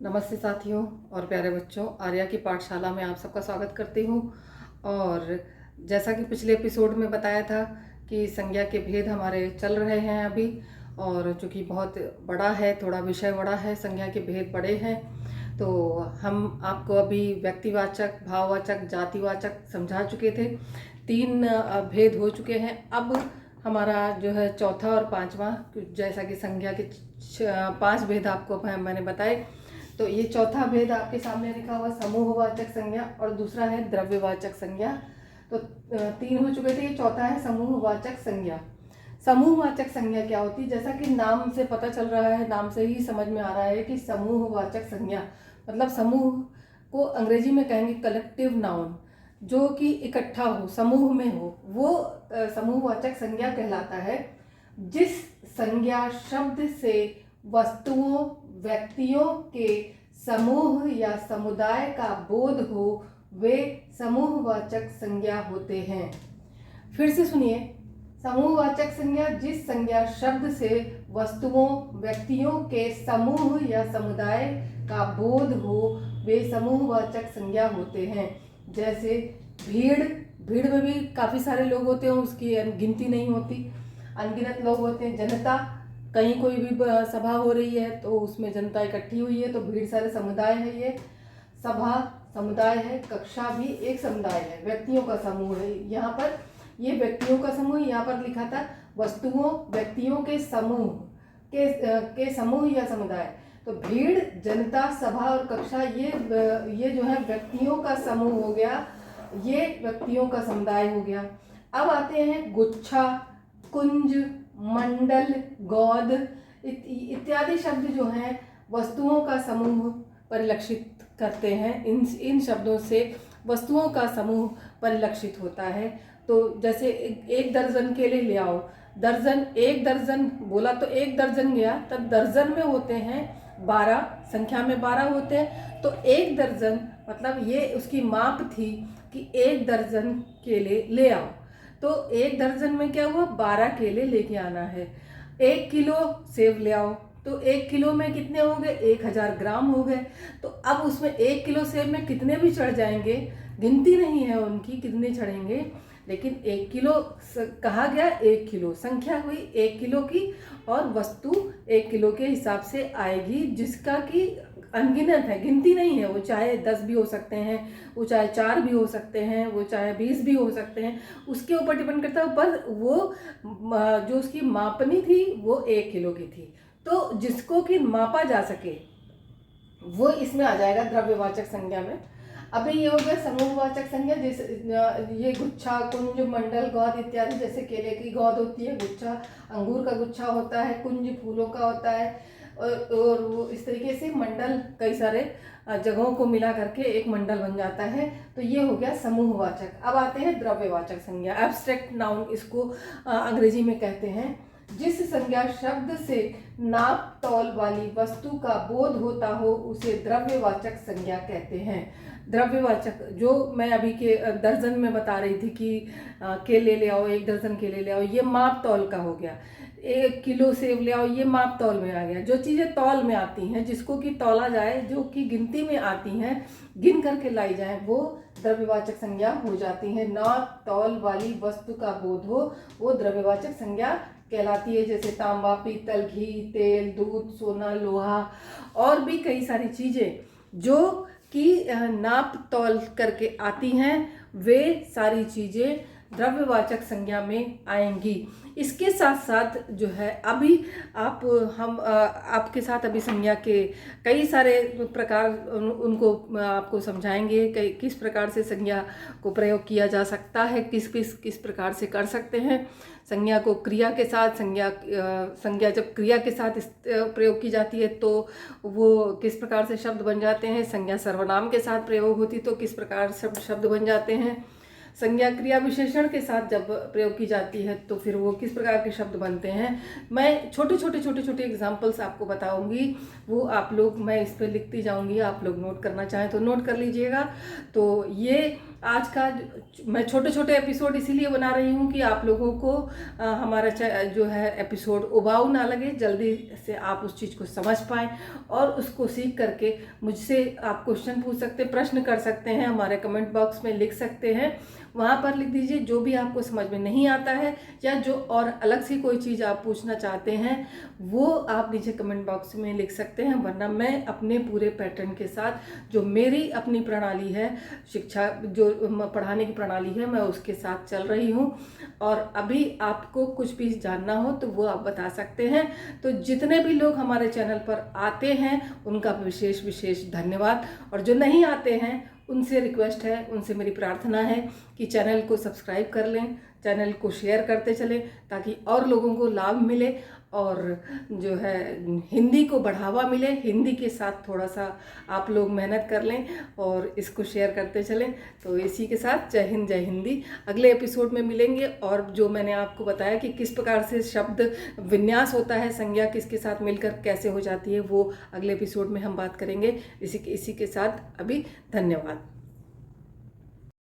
नमस्ते साथियों और प्यारे बच्चों, आर्या की पाठशाला में आप सबका स्वागत करती हूँ। और जैसा कि पिछले एपिसोड में बताया था कि संज्ञा के भेद हमारे चल रहे हैं अभी, और चूँकि बहुत बड़ा है, थोड़ा विषय बड़ा है, संज्ञा के भेद बड़े हैं, तो हम आपको अभी व्यक्तिवाचक, भाववाचक, जातिवाचक समझा चुके थे। 3 भेद हो चुके हैं। अब हमारा जो है चौथा और पांचवा, जैसा कि संज्ञा के 5 भेद आपको मैंने बताए, तो ये चौथा भेद आपके सामने लिखा हुआ समूहवाचक संज्ञा और दूसरा है द्रव्यवाचक संज्ञा। तो 3 हो चुके थे, ये चौथा है समूहवाचक संज्ञा। समूहवाचक संज्ञा क्या होती है? जैसा कि नाम से पता चल रहा है, नाम से ही समझ में आ रहा है कि समूहवाचक संज्ञा मतलब समूह को अंग्रेजी में कहेंगे कलेक्टिव नाउन, जो कि इकट्ठा हो, समूह में हो, वो समूहवाचक संज्ञा कहलाता है। जिस संज्ञा शब्द से वस्तुओं, व्यक्तियों के समूह या समुदाय का बोध हो, वे समूहवाचक संज्ञा होते हैं। फिर से सुनिए, समूहवाचक संज्ञा जिस संज्ञा शब्द से वस्तुओं, व्यक्तियों के समूह या समुदाय का बोध हो, वे समूहवाचक संज्ञा होते हैं। जैसे भीड़, भीड़ में भी काफ़ी सारे लोग होते हैं, उसकी गिनती नहीं होती, अनगिनत लोग होते हैं। जनता, कहीं कोई भी सभा हो रही है तो उसमें जनता इकट्ठी हुई है, तो भीड़ सारे समुदाय है। ये सभा समुदाय है, कक्षा भी एक समुदाय है, व्यक्तियों का समूह है। यहाँ पर ये व्यक्तियों का समूह, यहाँ पर लिखा था वस्तुओं, व्यक्तियों के समूह के समूह या समुदाय। तो भीड़, जनता, सभा और कक्षा, ये जो है व्यक्तियों का समूह हो गया, ये व्यक्तियों का समुदाय हो गया। अब आते हैं गुच्छा, कुंज, मंडल, गौद इत्यादि शब्द जो हैं वस्तुओं का समूह परिलक्षित करते हैं। इन शब्दों से वस्तुओं का समूह परिलक्षित होता है। तो जैसे एक दर्जन केले ले आओ, दर्जन, एक दर्जन बोला तो एक दर्जन गया, तब दर्जन में होते हैं 12, संख्या में 12 होते हैं। तो एक दर्जन मतलब ये उसकी माप थी कि एक दर्जन केले ले आओ। तो एक दर्जन में क्या हुआ, 12 केले लेके आना है। 1 किलो सेब ले आओ, तो 1 किलो में कितने हो गए, 1000 ग्राम हो गए। तो अब उसमें 1 किलो सेब में कितने भी चढ़ जाएंगे, गिनती नहीं है उनकी कितने चढ़ेंगे, लेकिन 1 किलो कहा गया, 1 किलो संख्या हुई 1 किलो की, और वस्तु 1 किलो के हिसाब से आएगी, जिसका कि अनगिनत है, गिनती नहीं है। वो चाहे 10 भी हो सकते हैं, वो चाहे 4 भी हो सकते हैं, वो चाहे 20 भी हो सकते हैं, उसके ऊपर डिपेंड करता है। पर वो जो उसकी मापनी थी वो 1 किलो की थी। तो जिसको कि मापा जा सके वो इसमें आ जाएगा द्रव्यवाचक संज्ञा में। अभी ये हो गया समूहवाचक संज्ञा। जैसे ये गुच्छा, कुंज, मंडल, गौद इत्यादि, जैसे केले की गौद होती है, गुच्छा अंगूर का गुच्छा होता है, कुंज फूलों का होता है, और वो इस तरीके से मंडल कई सारे जगहों को मिला करके एक मंडल बन जाता है। तो ये हो गया समूहवाचक। अब आते हैं द्रव्यवाचक संज्ञा, एब्स्ट्रैक्ट नाउन इसको अंग्रेजी में कहते हैं। जिस संज्ञा शब्द से नाप तौल वाली वस्तु का बोध होता हो, उसे द्रव्यवाचक संज्ञा कहते हैं। द्रव्यवाचक जो मैं अभी के दर्जन में बता रही थी कि केले ले आओ, 1 दर्जन केले ले आओ, ये माप तौल का हो गया। 1 किलो सेब ले आओ, ये माप तौल में आ गया। जो चीज़ें तौल में आती हैं, जिसको कि तौला जाए, जो कि गिनती में आती हैं, गिन करके लाई जाए, वो द्रव्यवाचक संज्ञा हो जाती है। नाप तौल वाली वस्तु का बोध हो, वो द्रव्यवाचक संज्ञा कहलाती है। जैसे तांबा, पीतल, घी, तेल, दूध, सोना, लोहा और भी कई सारी चीज़ें जो कि नाप तौल करके आती हैं, वे सारी चीज़ें द्रव्यवाचक संज्ञा में आएंगी। इसके साथ साथ जो है अभी हम आपके साथ अभी संज्ञा के कई सारे प्रकार उनको आपको समझाएंगे, किस प्रकार से संज्ञा को प्रयोग किया जा सकता है, किस प्रकार से कर सकते हैं संज्ञा को। क्रिया के साथ संज्ञा जब क्रिया के साथ प्रयोग की जाती है तो वो किस प्रकार से शब्द बन जाते हैं, संज्ञा सर्वनाम के साथ प्रयोग होती तो किस प्रकार शब्द बन जाते हैं, संज्ञा क्रिया विशेषण के साथ जब प्रयोग की जाती है तो फिर वो किस प्रकार के शब्द बनते हैं। मैं छोटे एग्जाम्पल्स आपको बताऊंगी, वो आप लोग, मैं इस पर लिखती जाऊंगी, आप लोग नोट करना चाहें तो नोट कर लीजिएगा। तो ये आज का मैं छोटे छोटे एपिसोड इसीलिए बना रही हूँ कि आप लोगों को हमारा जो है एपिसोड उबाऊ ना लगे, जल्दी से आप उस चीज़ को समझ पाएँ और उसको सीख करके मुझसे आप क्वेश्चन पूछ सकते, प्रश्न कर सकते हैं, हमारे कमेंट बॉक्स में लिख सकते हैं। वहाँ पर लिख दीजिए जो भी आपको समझ में नहीं आता है या जो और अलग सी कोई चीज़ आप पूछना चाहते हैं वो आप नीचे कमेंट बॉक्स में लिख सकते हैं। वरना मैं अपने पूरे पैटर्न के साथ जो मेरी अपनी प्रणाली है, शिक्षा जो पढ़ाने की प्रणाली है, मैं उसके साथ चल रही हूँ। और अभी आपको कुछ भी जानना हो तो वो आप बता सकते हैं। तो जितने भी लोग हमारे चैनल पर आते हैं उनका विशेष विशेष धन्यवाद, और जो नहीं आते हैं उनसे रिक्वेस्ट है, उनसे मेरी प्रार्थना है कि चैनल को सब्सक्राइब कर लें, चैनल को शेयर करते चलें ताकि और लोगों को लाभ मिले और जो है हिंदी को बढ़ावा मिले। हिंदी के साथ थोड़ा सा आप लोग मेहनत कर लें और इसको शेयर करते चलें। तो इसी के साथ जय हिंद जय हिंदी। अगले एपिसोड में मिलेंगे और जो मैंने आपको बताया कि किस प्रकार से शब्द विन्यास होता है, संज्ञा किसके साथ मिलकर कैसे हो जाती है, वो अगले एपिसोड में हम बात करेंगे। इसी के साथ अभी धन्यवाद।